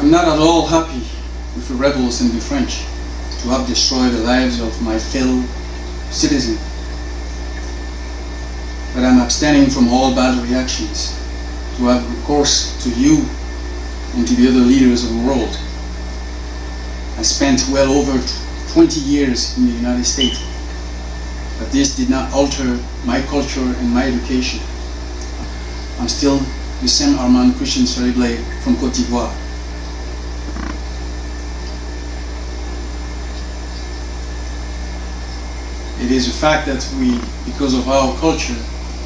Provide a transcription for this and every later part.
I'm not at all happy with the rebels and the French to have destroyed the lives of my fellow citizens. But I'm abstaining from all bad reactions to have recourse to you and to the other leaders of the world. I spent well over 20 years in the United States, but this did not alter my culture and my education. I'm still the same Armand Christian Sery-Ble from Cote-D'Ivoire. It is a fact that we, because of our culture,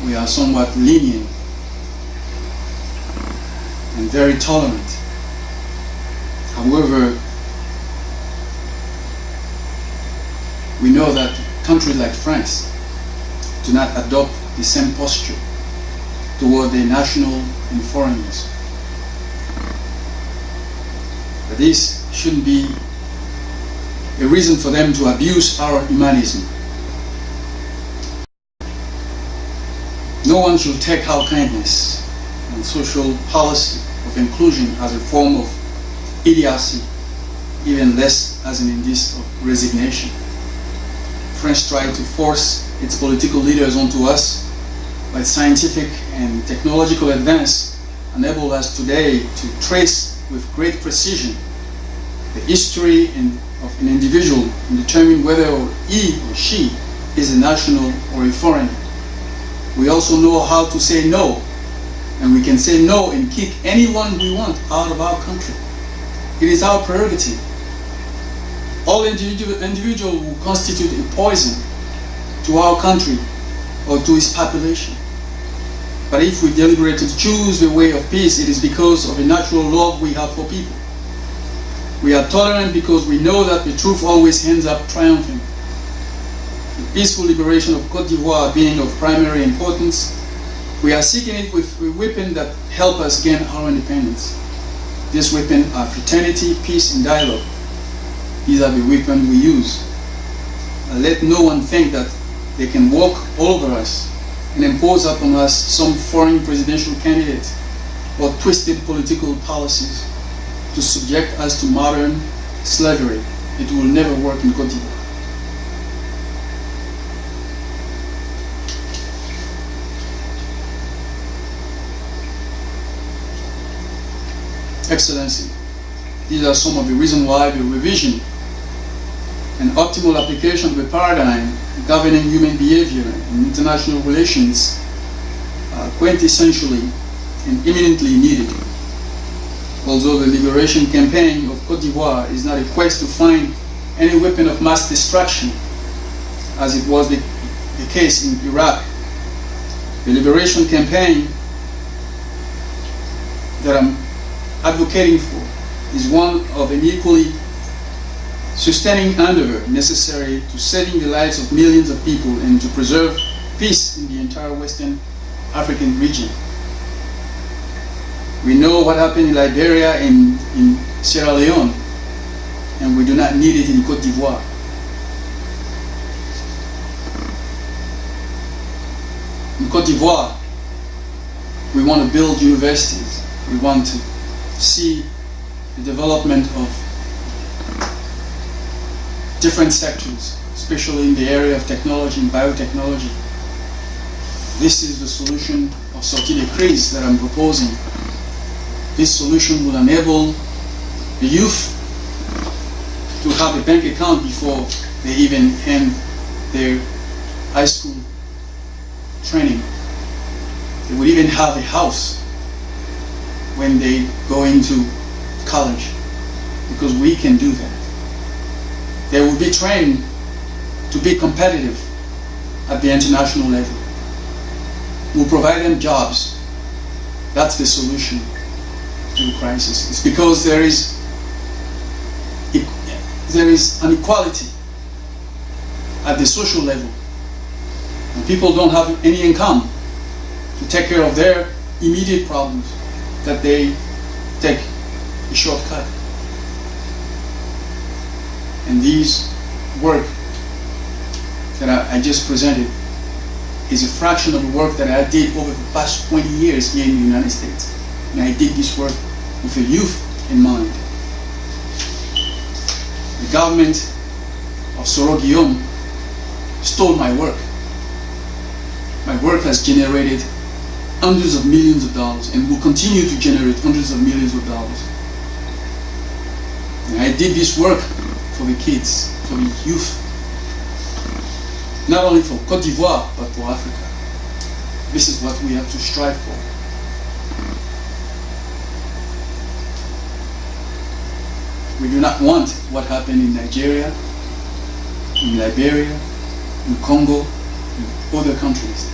we are somewhat lenient and very tolerant. However, we know that countries like France do not adopt the same posture toward their national and foreigners. But this shouldn't be a reason for them to abuse our humanism. No one should take our kindness and social policy of inclusion as a form of idiocy, even less as an indice of resignation. France tried to force its political leaders onto us, but scientific and technological advance enable us today to trace with great precision the history of an individual and determine whether he or she is a national or a foreigner. We also know how to say no, and we can say no and kick anyone we want out of our country. It is our prerogative. All individuals who constitute a poison to our country or to its population. But if we deliberately choose the way of peace, it is because of a natural love we have for people. We are tolerant because we know that the truth always ends up triumphing. The peaceful liberation of Cote d'Ivoire being of primary importance, we are seeking it with a weapon that help us gain our independence. This weapon are fraternity, peace, and dialogue. These are the weapons we use. Let no one think that they can walk all over us and impose upon us some foreign presidential candidate or twisted political policies to subject us to modern slavery. It will never work in Cote d'Ivoire. Excellency, these are some of the reasons why the revision and optimal application of the paradigm governing human behavior and international relations are quintessentially and imminently needed. Although the liberation campaign of Cote d'Ivoire is not a quest to find any weapon of mass destruction, as it was the case in Iraq, the liberation campaign that I'm advocating for is one of an equally sustaining endeavor necessary to saving the lives of millions of people and to preserve peace in the entire Western African region. We know what happened in Liberia and in Sierra Leone, and we do not need it in Cote d'Ivoire. In Cote d'Ivoire, we want to build universities. We want to see the development of different sectors, especially in the area of technology and biotechnology. This is the solution of sortie de crise that I'm proposing. This solution will enable the youth to have a bank account before they even end their high school training. They would even have a house when they go into college, because we can do that. They will be trained to be competitive at the international level. We'll provide them jobs. That's the solution to the crisis. It's because there is an equality at the social level. And people don't have any income to take care of their immediate problems, that they take a shortcut. And these work that I just presented is a fraction of the work that I did over the past 20 years here in the United States. And I did this work with the youth in mind. The government of Sery-Ble stole my work. My work has generated hundreds of millions of dollars and will continue to generate hundreds of millions of dollars. And I did this work for the kids, for the youth, not only for Cote d'Ivoire, but for Africa. This is what we have to strive for. We do not want what happened in Nigeria, in Liberia, in Congo, in other countries.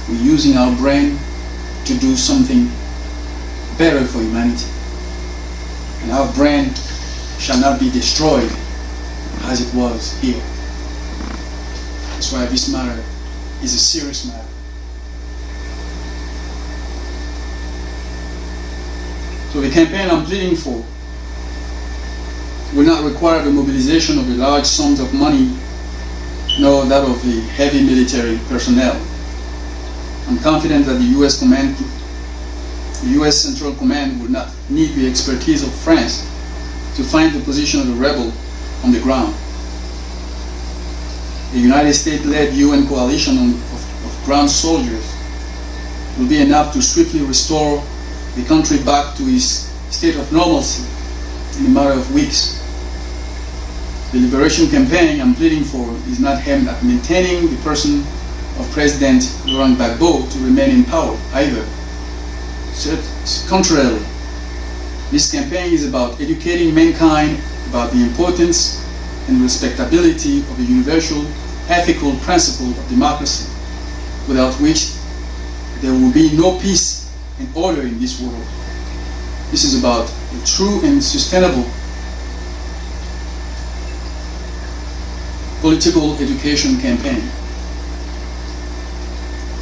We're using our brain to do something better for humanity. And our brain shall not be destroyed as it was here. That's why this matter is a serious matter. So the campaign I'm pleading for will not require the mobilization of the large sums of money, nor that of the heavy military personnel. I'm confident that the U.S. Central Command will not need the expertise of France to find the position of the rebel on the ground. The United States-led UN coalition of ground soldiers will be enough to swiftly restore the country back to its state of normalcy in a matter of weeks. The liberation campaign I'm pleading for is not aimed at maintaining the person of President Laurent Gbagbo to remain in power either. Contrarily, this campaign is about educating mankind about the importance and respectability of the universal ethical principle of democracy, without which there will be no peace and order in this world. This is about a true and sustainable political education campaign.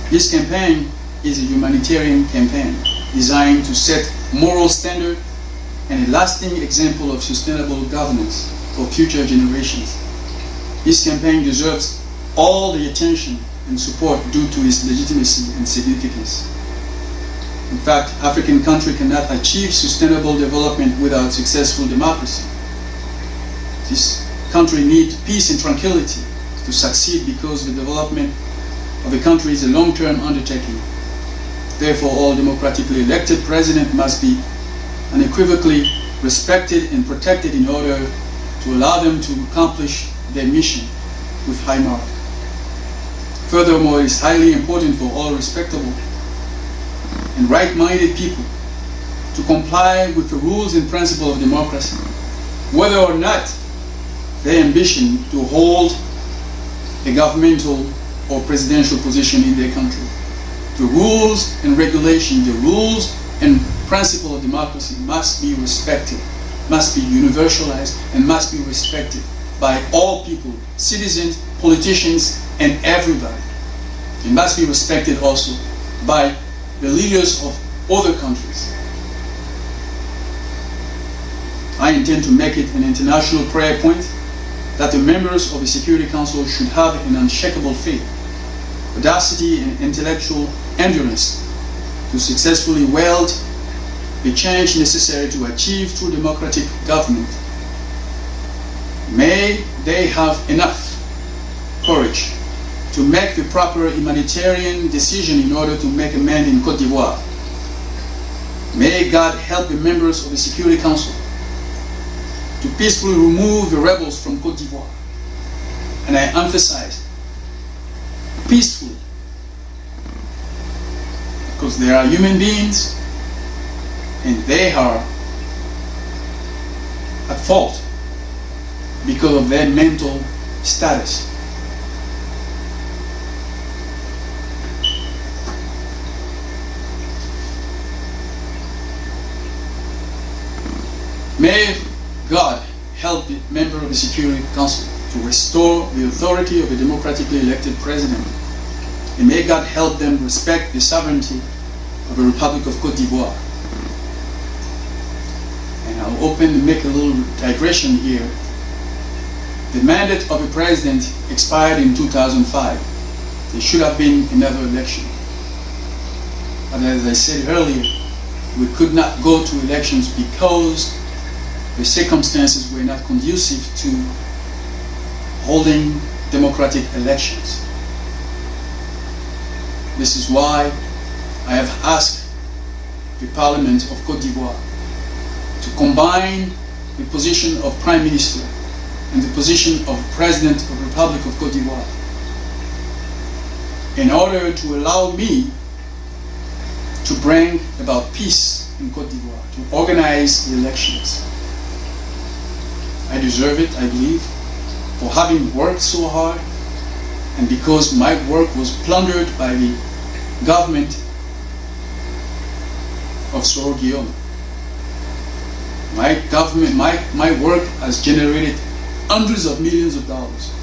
This campaign is a humanitarian campaign designed to set moral standard and a lasting example of sustainable governance for future generations. This campaign deserves all the attention and support due to its legitimacy and significance. In fact, African countries cannot achieve sustainable development without successful democracy. This country needs peace and tranquility to succeed because the development of a country is a long-term undertaking. Therefore, all democratically elected presidents must be unequivocally respected and protected in order to allow them to accomplish their mission with high mark. Furthermore, it is highly important for all respectable and right-minded people to comply with the rules and principles of democracy, whether or not they ambition to hold a governmental or presidential position in their country. The rules and regulations, the rules and principles of democracy must be respected, must be universalized, and must be respected by all people, citizens, politicians, and everybody. It must be respected also by the leaders of other countries. I intend to make it an international prayer point that the members of the Security Council should have an unshakable faith, audacity, and intellectual endurance to successfully wield the change necessary to achieve true democratic government. May they have enough courage to make the proper humanitarian decision in order to make amends in Cote d'Ivoire. May God help the members of the Security Council to peacefully remove the rebels from Cote d'Ivoire. And I emphasize, peacefully, because they are human beings and they are at fault because of their mental status. May God help the member of the Security Council to restore the authority of a democratically elected president. And may God help them respect the sovereignty of the Republic of Cote d'Ivoire. And I'll make a little digression here. The mandate of the president expired in 2005. There should have been another election. But as I said earlier, we could not go to elections because the circumstances were not conducive to holding democratic elections. This is why I have asked the Parliament of Cote d'Ivoire to combine the position of Prime Minister and the position of President of the Republic of Cote d'Ivoire in order to allow me to bring about peace in Cote d'Ivoire, to organize the elections. I deserve it, I believe, for having worked so hard, and because my work was plundered by the government of Sery-Ble. My work has generated hundreds of millions of dollars,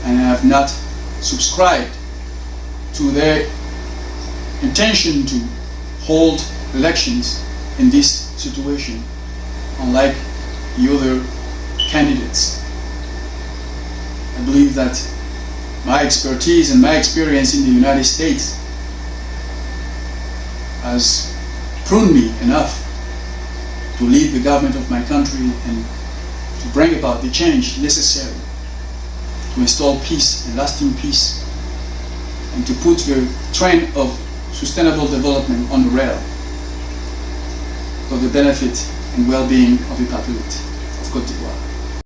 and I have not subscribed to their intention to hold elections in this situation, unlike the other candidates. I believe that my expertise and my experience in the United States has pruned me enough to lead the government of my country and to bring about the change necessary to install peace and lasting peace, and to put the trend of sustainable development on the rail for the benefit and well-being of the population of Cote d'Ivoire.